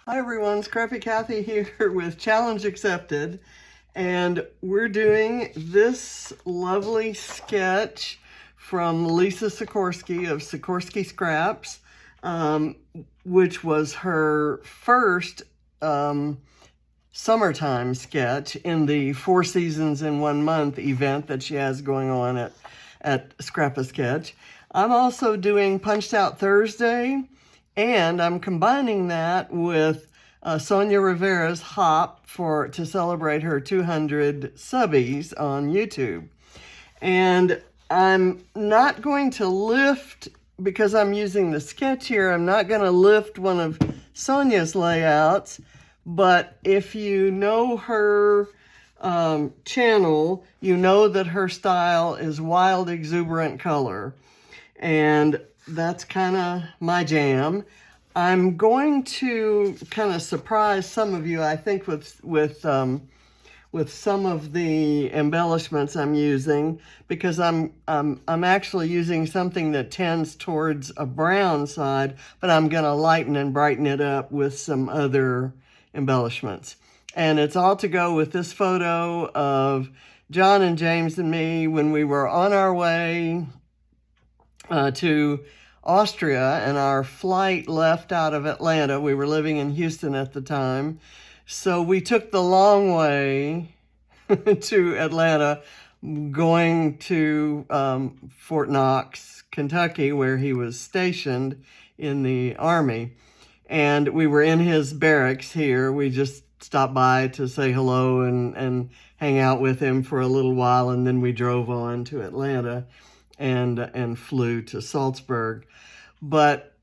Hi everyone, Scrappy Kathy here with Challenge Accepted, and we're doing this lovely sketch from Lisa Sikorsky of Sikorsky Scraps, which was her first summertime sketch in the 4 seasons in 1 month event that she has going on at Scrap a Sketch. I'm also doing Punched Out Thursday, and I'm combining that with Sonia Rivera's Hop to celebrate her 200 subbies on YouTube. And I'm not going to lift, because I'm using the sketch here, I'm not going to lift one of Sonia's layouts, but if you know her channel, you know that her style is wild, exuberant color. And that's kind of my jam. I'm going to kind of surprise some of you, I think, with some of the embellishments I'm using, because I'm actually using something that tends towards a brown side, but I'm going to lighten and brighten it up with some other embellishments. And it's all to go with this photo of John and James and me when we were on our way to Austria, and our flight left out of Atlanta. We were living in Houston at the time, so we took the long way to Atlanta, going to Fort Knox, Kentucky, where he was stationed in the Army. And we were in his barracks here. We just stopped by to say hello and hang out with him for a little while, and then we drove on to Atlanta and flew to Salzburg. But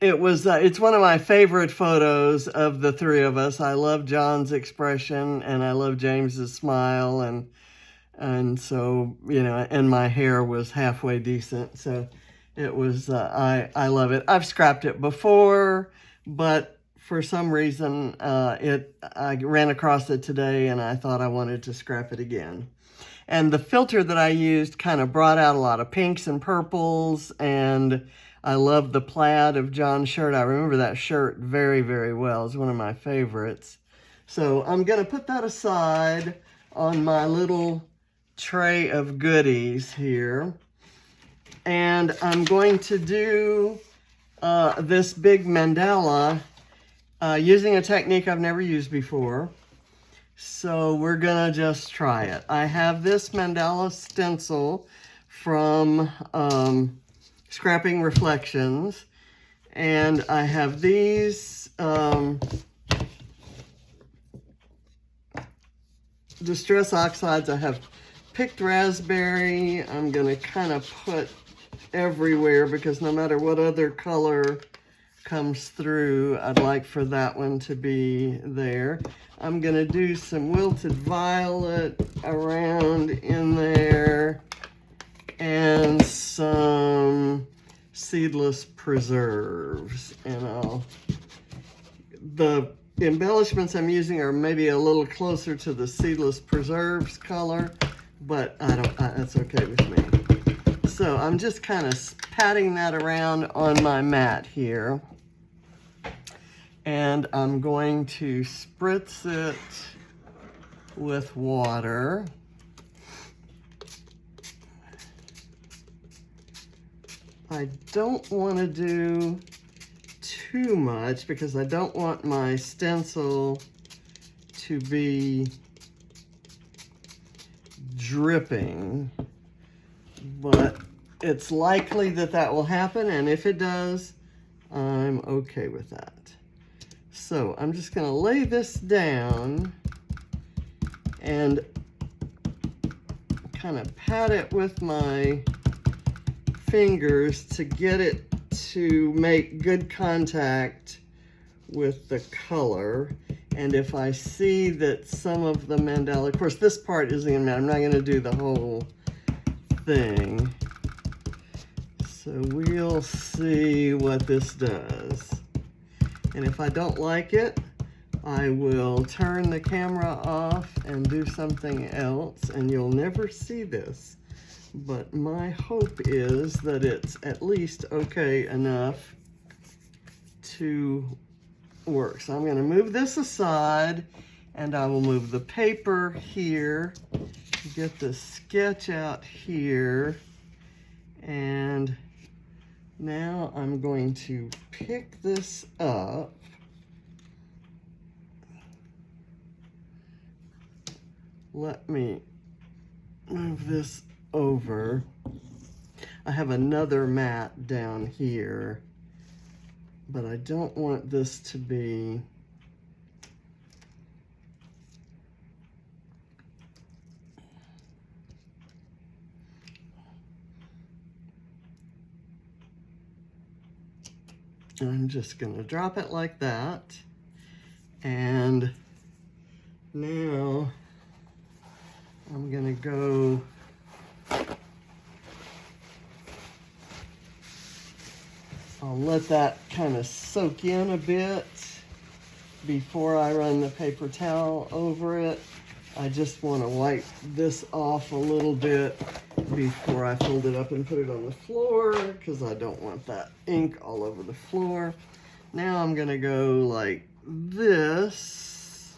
it's one of my favorite photos of the three of us. I love John's expression, and I love James's smile, and so, you know, and my hair was halfway decent, so it was, I love it. I've scrapped it before, but for some reason I ran across it today, and I thought I wanted to scrap it again. And the filter that I used kind of brought out a lot of pinks and purples, and I love the plaid of John's shirt. I remember that shirt very, very well. It's one of my favorites. So I'm going to put that aside on my little tray of goodies here. And I'm going to do this big mandala using a technique I've never used before. So we're gonna just try it. I have this mandala stencil from Scrapping Reflections, and I have these Distress Oxides. I have picked raspberry. I'm gonna kind of put everywhere, because no matter what other color comes through, I'd like for that one to be there. I'm gonna do some wilted violet around in there, and some seedless preserves. And the embellishments I'm using are maybe a little closer to the seedless preserves color, but that's okay with me. So I'm just kind of patting that around on my mat here. And I'm going to spritz it with water. I don't want to do too much, because I don't want my stencil to be dripping, but it's likely that that will happen, and if it does, I'm okay with that. So I'm just going to lay this down and kind of pat it with my fingers to get it to make good contact with the color. And if I see that some of the mandala, of course this part isn't going to matter, I'm not going to do the whole thing. So we'll see what this does. And if I don't like it, I will turn the camera off and do something else, and you'll never see this. But my hope is that it's at least okay enough to work. So I'm going to move this aside, and I will move the paper here, get the sketch out here, and now I'm going to pick this up. Let me move this over. I have another mat down here, but I don't want this to be I'm just going to drop it like that. And now I'm going to go I'll let that kind of soak in a bit before I run the paper towel over it. I just want to wipe this off a little bit before I fold it up and put it on the floor, because I don't want that ink all over the floor. Now I'm going to go like this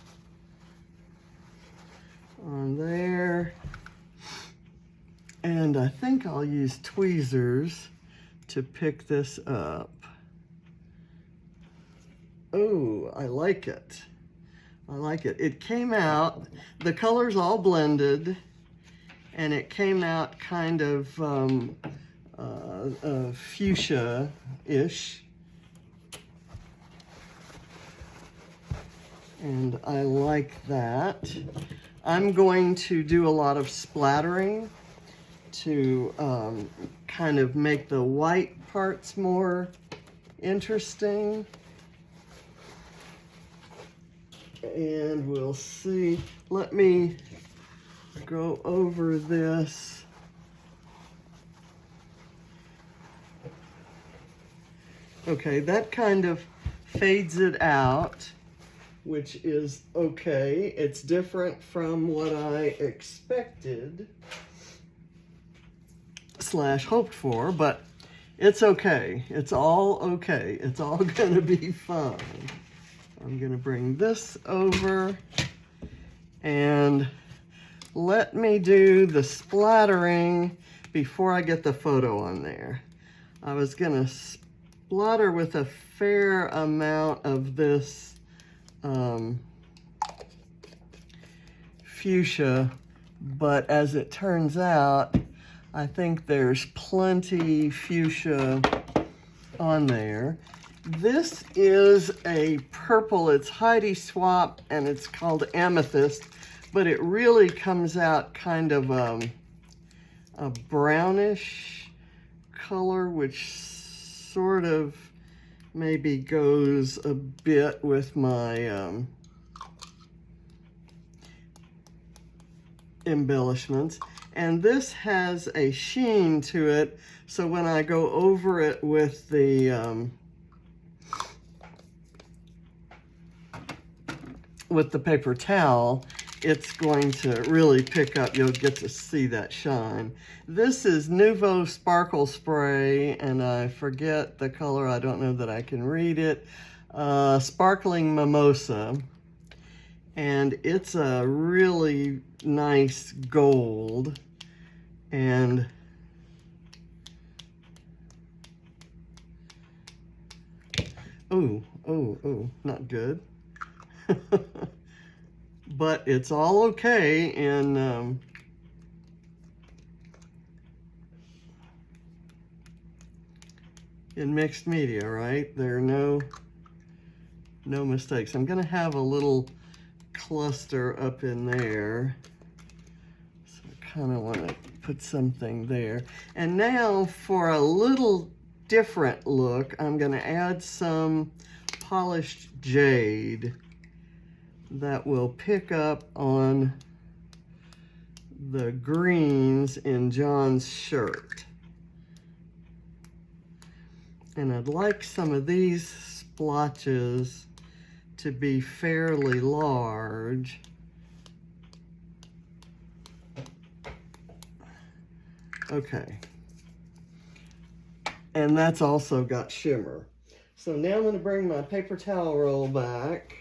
on there. And I think I'll use tweezers to pick this up. Oh, I like it. I like it. It came out, the colors all blended, and it came out kind of fuchsia-ish. And I like that. I'm going to do a lot of splattering to kind of make the white parts more interesting. And we'll see. Let me go over this. Okay, that kind of fades it out, which is okay. It's different from what I expected / hoped for, but it's okay. It's all okay. It's all gonna be fine. I'm gonna bring this over and let me do the splattering before I get the photo on there. I was gonna splatter with a fair amount of this fuchsia, but as it turns out, I think there's plenty fuchsia on there. This is a purple, it's Heidi Swap, and it's called Amethyst, but it really comes out kind of a brownish color, which sort of maybe goes a bit with my embellishments. And this has a sheen to it, so when I go over it with the paper towel, it's going to really pick up. You'll get to see that shine. This is Nouveau Sparkle Spray, and I forget the color. I don't know that I can read it. Sparkling Mimosa. And it's a really nice gold. And oh, not good. But it's all okay in mixed media, right? There are no mistakes. I'm gonna have a little cluster up in there, so I kind of want to put something there. And now for a little different look, I'm going to add some polished jade that will pick up on the greens in John's shirt. And I'd like some of these splotches to be fairly large. Okay. And that's also got shimmer. So now I'm going to bring my paper towel roll back.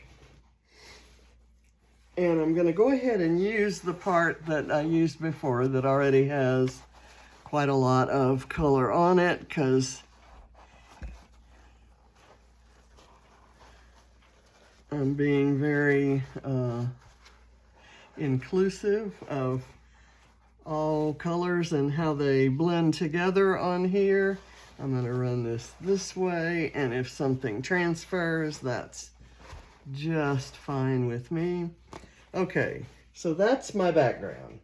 And I'm going to go ahead and use the part that I used before that already has quite a lot of color on it, because I'm being very inclusive of all colors and how they blend together on here. I'm going to run this way, and if something transfers, that's just fine with me. Okay, so that's my background.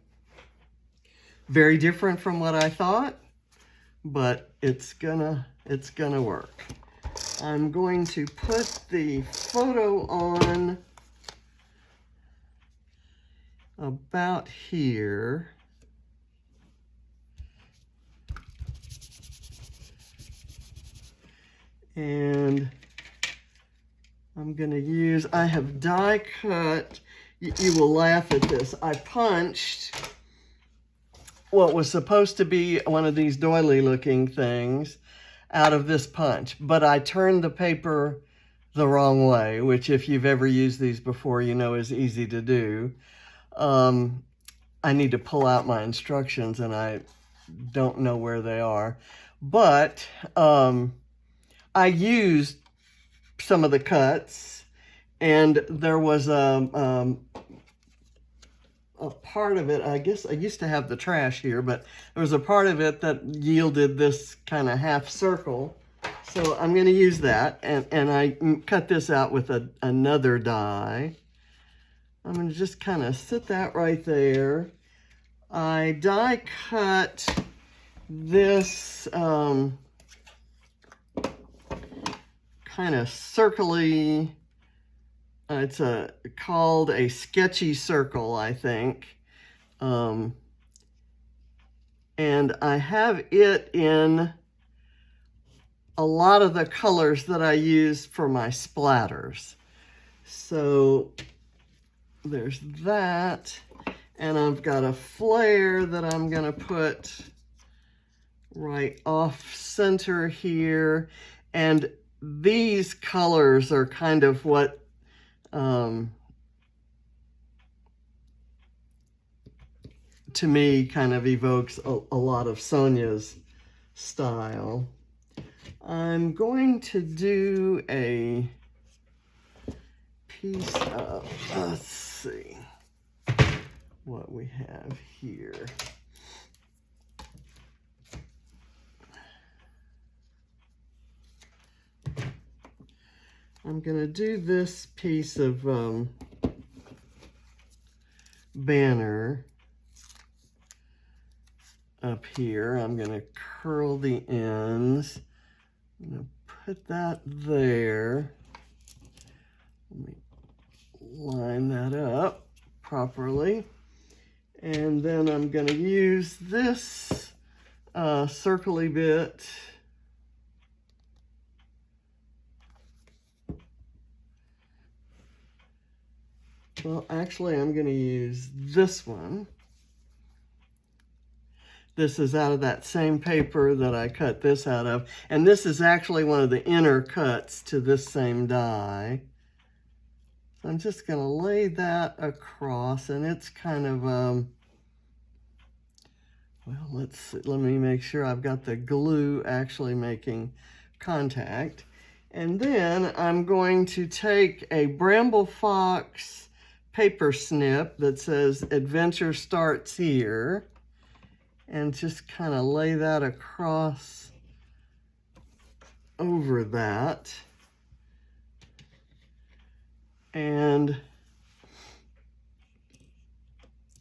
Very different from what I thought, but it's gonna work. I'm going to put the photo on about here. And I'm going to use, I have die cut, you will laugh at this, I punched what was supposed to be one of these doily looking things out of this punch, but I turned the paper the wrong way, which if you've ever used these before, you know is easy to do. I need to pull out my instructions and I don't know where they are, but I used some of the cuts, and there was a part of it, I guess I used to have the trash here, but there was a part of it that yielded this kind of half circle. So I'm going to use that, and I cut this out with another die. I'm going to just kind of sit that right there. I die cut this kind of circly, it's called a sketchy circle, I think. And I have it in a lot of the colors that I use for my splatters. So there's that. And I've got a flare that I'm gonna put right off center here. And these colors are kind of what to me kind of evokes a lot of Sonia's style. I'm going to do a piece of, let's see what we have here. I'm going to do this piece of banner up here. I'm going to curl the ends. I'm going to put that there. Let me line that up properly. And then I'm going to use this circly bit . Well, actually, I'm going to use this one. This is out of that same paper that I cut this out of. And this is actually one of the inner cuts to this same die. So I'm just going to lay that across, and it's kind of, well, let's see. Let me make sure I've got the glue actually making contact. And then I'm going to take a Bramble Fox paper snip that says Adventure Starts Here, and just kind of lay that across over that. And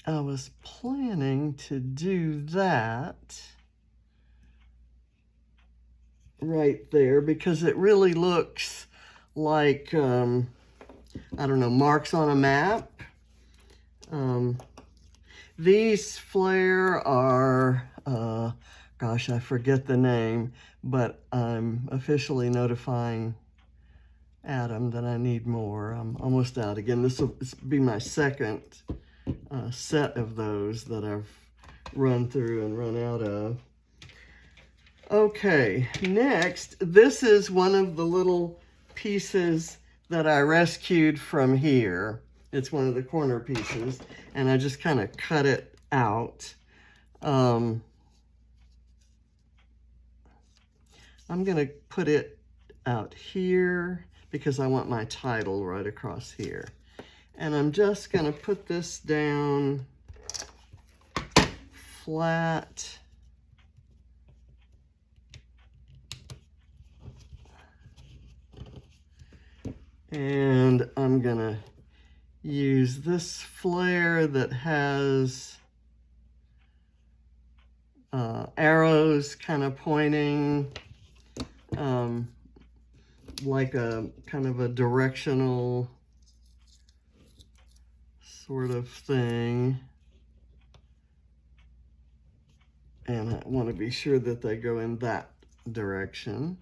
I was planning to do that right there because it really looks like I don't know, marks on a map. These flare are, gosh, I forget the name, but I'm officially notifying Adam that I need more. I'm almost out again. This will be my second set of those that I've run through and run out of. Okay, next, this is one of the little pieces that I rescued from here. It's one of the corner pieces, and I just kind of cut it out. I'm going to put it out here because I want my title right across here. And I'm just going to put this down flat. And I'm going to use this flare that has arrows kind of pointing, like a kind of a directional sort of thing. And I want to be sure that they go in that direction.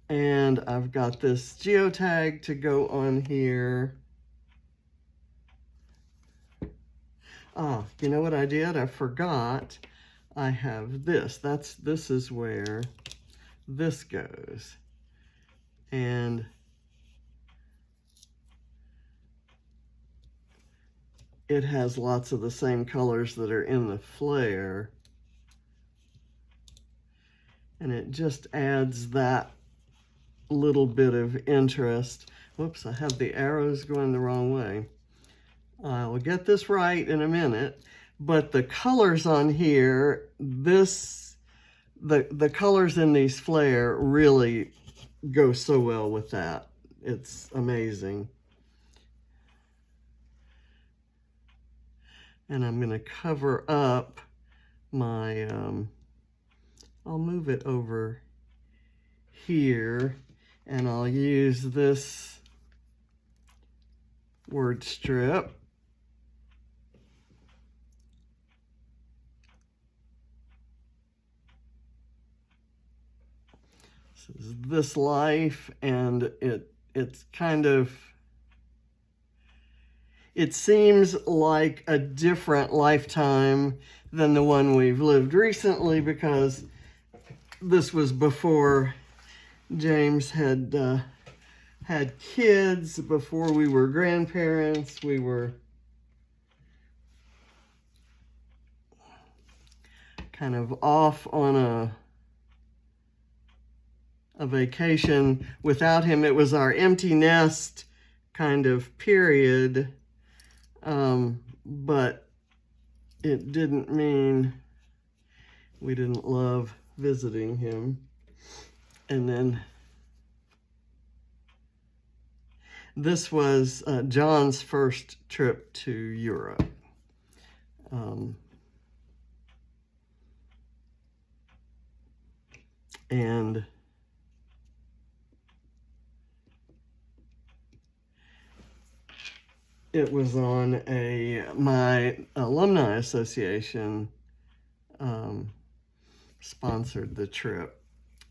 And I've got this geotag to go on here. Ah, you know what I did? I forgot. I have this. This is where this goes. And it has lots of the same colors that are in the flare. And it just adds that little bit of interest. Whoops, I have the arrows going the wrong way. I'll get this right in a minute, but the colors on here, the colors in these flare really go so well with that. It's amazing. And I'm going to cover up my, I'll move it over here, and I'll use this word strip. This is this life, and it's kind of, it seems like a different lifetime than the one we've lived recently, because this was before James had had kids, before we were grandparents. We were kind of off on a vacation. Without him, it was our empty nest kind of period, but it didn't mean we didn't love visiting him. And then this was John's first trip to Europe. And it was on my alumni association sponsored the trip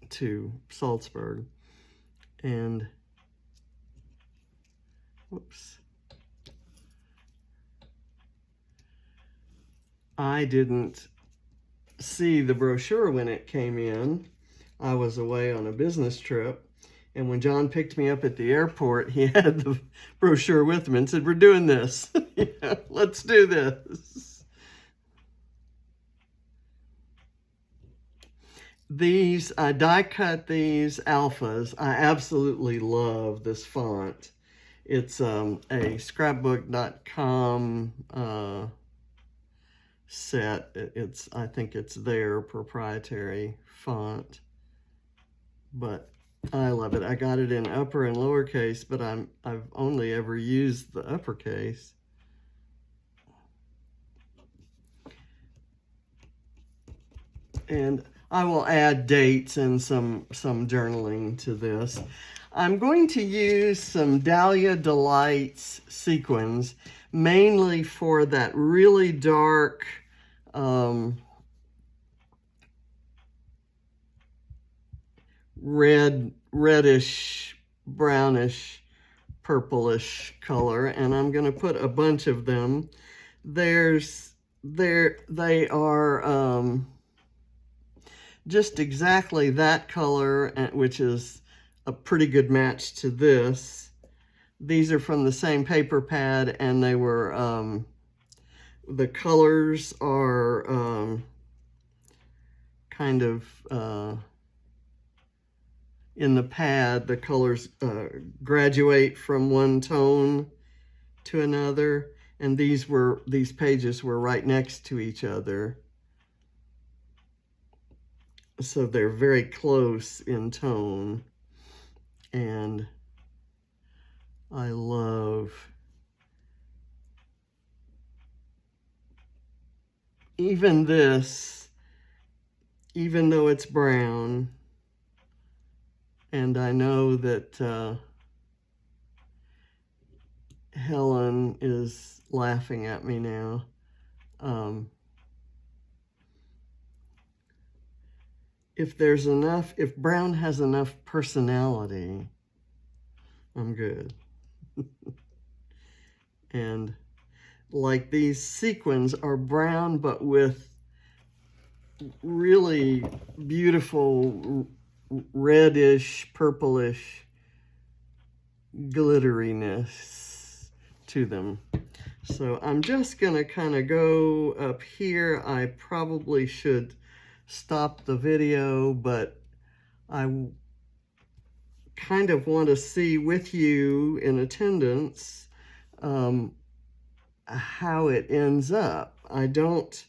to Salzburg. And whoops, I didn't see the brochure when it came in. I was away on a business trip. And when John picked me up at the airport, he had the brochure with him and said, "We're doing this. Yeah, let's do this." These, I die cut these alphas. I absolutely love this font. It's a scrapbook.com set. I think it's their proprietary font, but I love it. I got it in upper and lowercase, but I've only ever used the uppercase. And I will add dates and some journaling to this. I'm going to use some Dahlia Delights sequins, mainly for that really dark reddish, brownish, purplish color, and I'm going to put a bunch of them. They are just exactly that color, which is a pretty good match to this. These are from the same paper pad, and they were, the colors are kind of, in the pad, the colors graduate from one tone to another, and these pages were right next to each other. So they're very close in tone, and I love even this, even though it's brown, and I know that Helen is laughing at me now. If brown has enough personality, I'm good. And like these sequins are brown, but with really beautiful reddish, purplish glitteriness to them. So I'm just gonna kind of go up here. I probably should stop the video, but I kind of want to see with you in attendance how it ends up. I don't,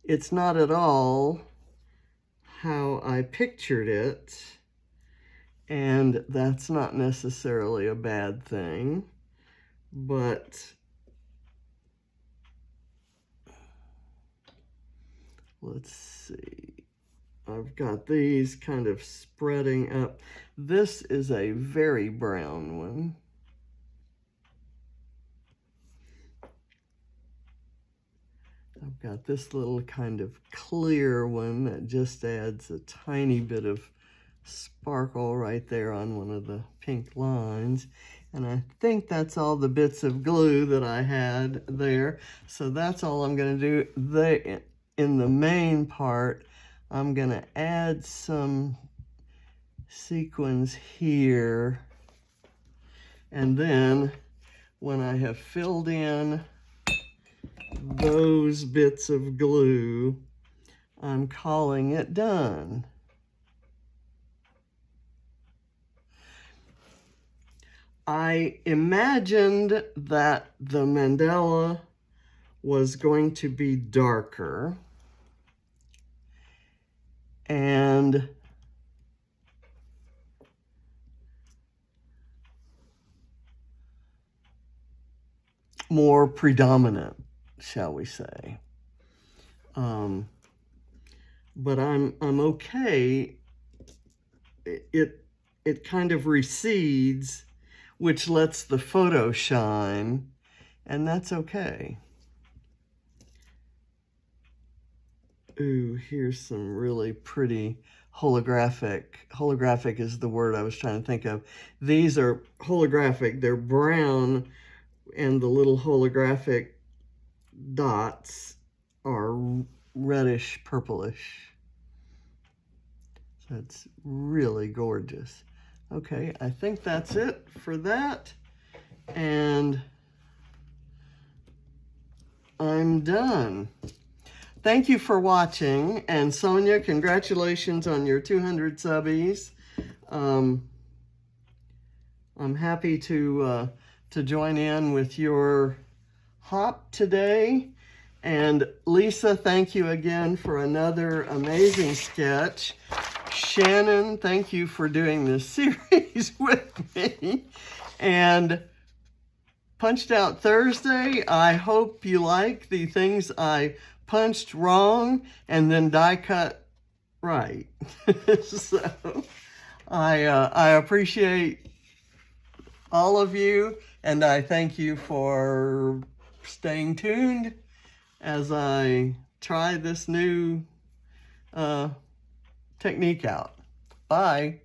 it's not at all how I pictured it, and that's not necessarily a bad thing, but let's see. I've got these kind of spreading up. This is a very brown one. I've got this little kind of clear one that just adds a tiny bit of sparkle right there on one of the pink lines. And I think that's all the bits of glue that I had there. So that's all I'm going to do. In the main part, I'm going to add some sequins here. And then when I have filled in those bits of glue, I'm calling it done. I imagined that the mandala was going to be darker, and more predominant, shall we say. But I'm okay. It kind of recedes, which lets the photo shine, and that's okay. Ooh, here's some really pretty holographic. Holographic is the word I was trying to think of. These are holographic. They're brown, and the little holographic dots are reddish purplish. So it's really gorgeous. Okay, I think that's it for that, and I'm done. Thank you for watching, and Sonia, congratulations on your 200 subbies. I'm happy to join in with your hop today. And Lisa, thank you again for another amazing sketch. Shannon, thank you for doing this series with me. And Punched Out Thursday, I hope you like the things I punched wrong and then die cut right. So I appreciate all of you, and I thank you for staying tuned as I try this new technique out. Bye.